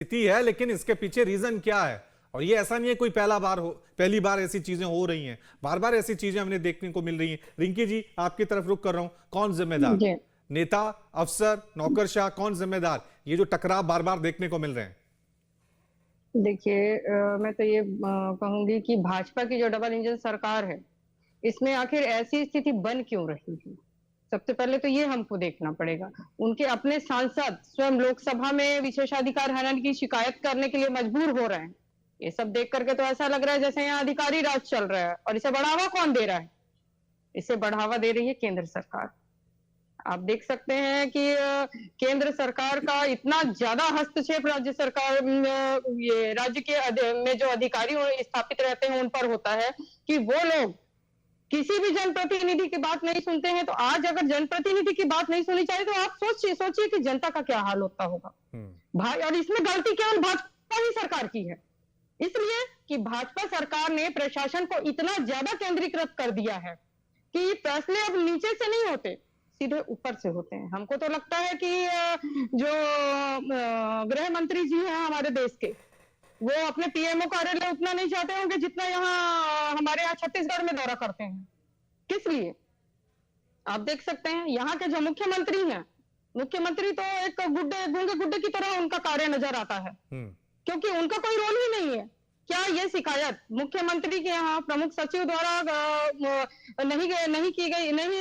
स्थिति है, लेकिन इसके पीछे रीजन क्या है? और ये ऐसा नहीं है कोई पहली बार ऐसी चीजें हो रही हैं, बार बार ऐसी चीजें हमें देखने को मिल रही हैं। रिंकी जी, आपकी तरफ रुख कर रहा हूं, कौन जिम्मेदार? नेता, अफसर, नौकरशाह, कौन जिम्मेदार? ये जो टकराव बार बार देखने को मिल रहे हैं। देखिए, मैं तो ये कहूंगी कि भाजपा की जो डबल इंजन सरकार है, इसमें आखिर ऐसी स्थिति बन क्यों रही है? सबसे पहले तो ये हमको देखना पड़ेगा। उनके अपने सांसद स्वयं लोकसभा में विशेषाधिकार हनन की शिकायत करने के लिए मजबूर हो रहे हैं। ये सब देख करके तो ऐसा लग रहा है जैसे यहाँ अधिकारी राज चल रहा है। और इसे बढ़ावा कौन दे रहा है? इसे बढ़ावा दे रही है केंद्र सरकार। आप देख सकते हैं कि केंद्र सरकार का इतना ज्यादा हस्तक्षेप राज्य सरकार ये राज्य के में जो अधिकारी स्थापित रहते हैं उन पर होता है कि वो लोग किसी भी जनप्रतिनिधि की बात नहीं सुनते हैं। तो आज अगर जनप्रतिनिधि की बात नहीं सुनी चाहिए तो आप सोचिए कि जनता का क्या हाल होता होगा भाई। और इसमें गलती केवल भाजपा ही सरकार की है, इसलिए कि भाजपा सरकार ने प्रशासन को इतना ज्यादा केंद्रीकृत कर दिया है कि फैसले अब नीचे से नहीं होते, सीधे ऊपर से होते हैं। हमको तो लगता है कि जो गृह मंत्री जी हैं हमारे देश के, वो अपने पीएमओ कार्यालय उतना नहीं चाहते होंगे जितना यहाँ हमारे यहाँ छत्तीसगढ़ में दौरा करते हैं। किस लिए? आप देख सकते हैं यहाँ के जो मुख्यमंत्री हैं, मुख्यमंत्री तो एक गूंगे गुड्डे की तरह उनका कार्य नजर आता है, क्योंकि उनका कोई रोल ही नहीं है। क्या ये शिकायत मुख्यमंत्री के यहाँ प्रमुख सचिव द्वारा नहीं की गई, नहीं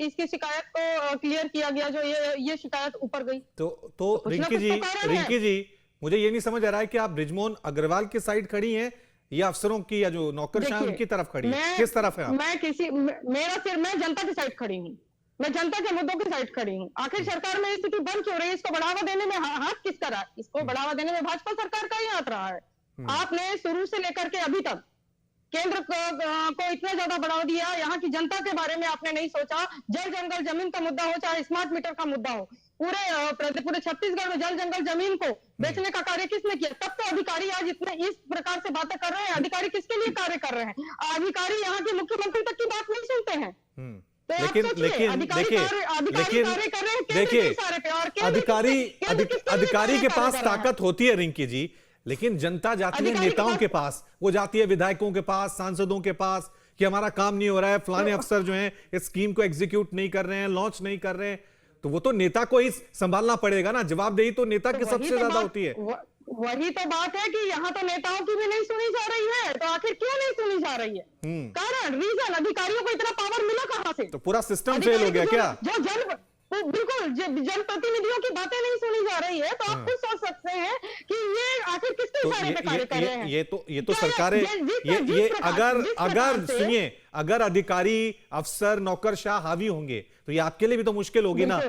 इसकी शिकायत को क्लियर किया गया जो ये शिकायत ऊपर गई? तो रिंकी जी, मुझे ये नहीं समझ आ रहा है कि आप बृजमोहन अग्रवाल की साइड खड़ी हैं या अफसरों की, या जो नौकरशाह उनकी तरफ खड़ी है? किस तरफ है आप? मैं जनता की साइड खड़ी हूँ, मैं जनता के मुद्दों की साइड खड़ी हूँ। आखिर सरकार में स्थिति बन क्यों रही है? इसको बढ़ावा देने में हाथ किसका रहा? इसको बढ़ावा देने में भाजपा सरकार का ही हाथ रहा है। आपने शुरू से लेकर के अभी तक केंद्र को इतना ज्यादा बढ़ावा दिया, यहाँ की जनता के बारे में आपने नहीं सोचा। जल जंगल जमीन का मुद्दा हो, चाहे स्मार्ट मीटर का मुद्दा हो, पूरे छत्तीसगढ़ में जल जंगल जमीन को बेचने का कार्य किसने किया? तब तो अधिकारी आज इतने इस प्रकार से बातें कर रहे हैं। अधिकारी किसके लिए कार्य कर रहे हैं? अधिकारी यहाँ के मुख्यमंत्री तक की बात नहीं सुनते हैं। तो अधिकारी के पास ताकत होती है रिंकी जी, लेकिन जनता जाती है नेताओं के पास, वो जाती है विधायकों के पास, सांसदों के पास कि हमारा काम नहीं हो रहा है, फलाने अफसर जो हैं इस स्कीम को एग्जीक्यूट नहीं कर रहे हैं, लॉन्च नहीं कर रहे हैं। तो वो तो नेता को ही संभालना पड़ेगा ना, जवाबदेही तो नेता की सबसे ज्यादा होती है। वही तो बात है कि यहाँ तो नेताओं की भी नहीं सुनी जा रही है। तो आखिर क्यों नहीं सुनी जा रही है? कारण, रीजन, अधिकारियों को इतना पावर मिला कहां से? तो पूरा सिस्टम फेल हो गया क्या? बिल्कुल, जनप्रतिनिधियों की बातें नहीं सुनी जा रही है। तो आप खुद सोच सकते हैं कि ये आखिर किसके इशारे पे कार्य कर रहे हैं? ये तो सरकारें, ये अगर सुनिए, अगर अधिकारी, अफसर, नौकरशाह हावी होंगे तो ये आपके लिए भी तो मुश्किल होगी ना।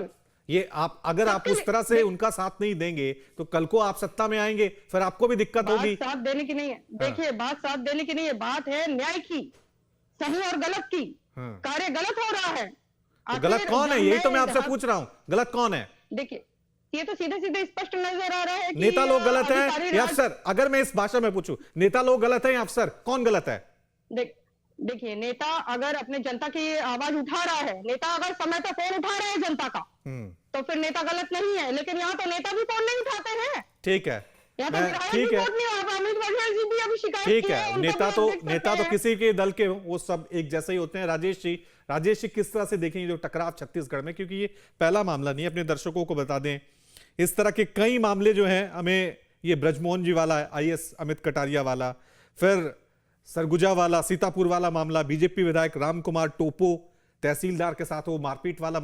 ये अगर आप उस तरह से उनका साथ नहीं देंगे तो कल को आप सत्ता में आएंगे, फिर आपको भी दिक्कत होगी। साथ देने की नहीं है, देखिए बात साथ देने की नहीं है, बात है न्याय की, सही और गलत की। कार्य गलत हो रहा है, तो गलत कौन है? यही तो मैं आपसे पूछ रहा हूं, गलत कौन है? देखिए, ये तो सीधे सीधे स्पष्ट नजर आ रहा है कि नेता लोग गलत हैं या अफसर? अगर मैं इस भाषा में पूछूं, नेता लोग गलत हैं या अफसर, कौन गलत है? देखिए, नेता अगर अपने जनता की आवाज उठा रहा है, नेता अगर समय पर फोन उठा रहे हैं जनता का, तो फिर नेता गलत नहीं है। लेकिन यहाँ तो नेता भी फोन नहीं उठाते हैं। ठीक है, ठीक है, नेता तो किसी के दल के वो सब एक जैसे ही होते हैं। राजेश जी किस तरह से देखेंगे जो टकराव छत्तीसगढ़ में? क्योंकि ये पहला मामला नहीं है, अपने दर्शकों को बता दें इस तरह के कई मामले जो हैं हमें, ये बृजमोहन जी वाला, आईएएस अमित कटारिया वाला, फिर सरगुजा वाला, सीतापुर वाला मामला, बीजेपी विधायक राम कुमार टोपो तहसीलदार के साथ वो मारपीट वाला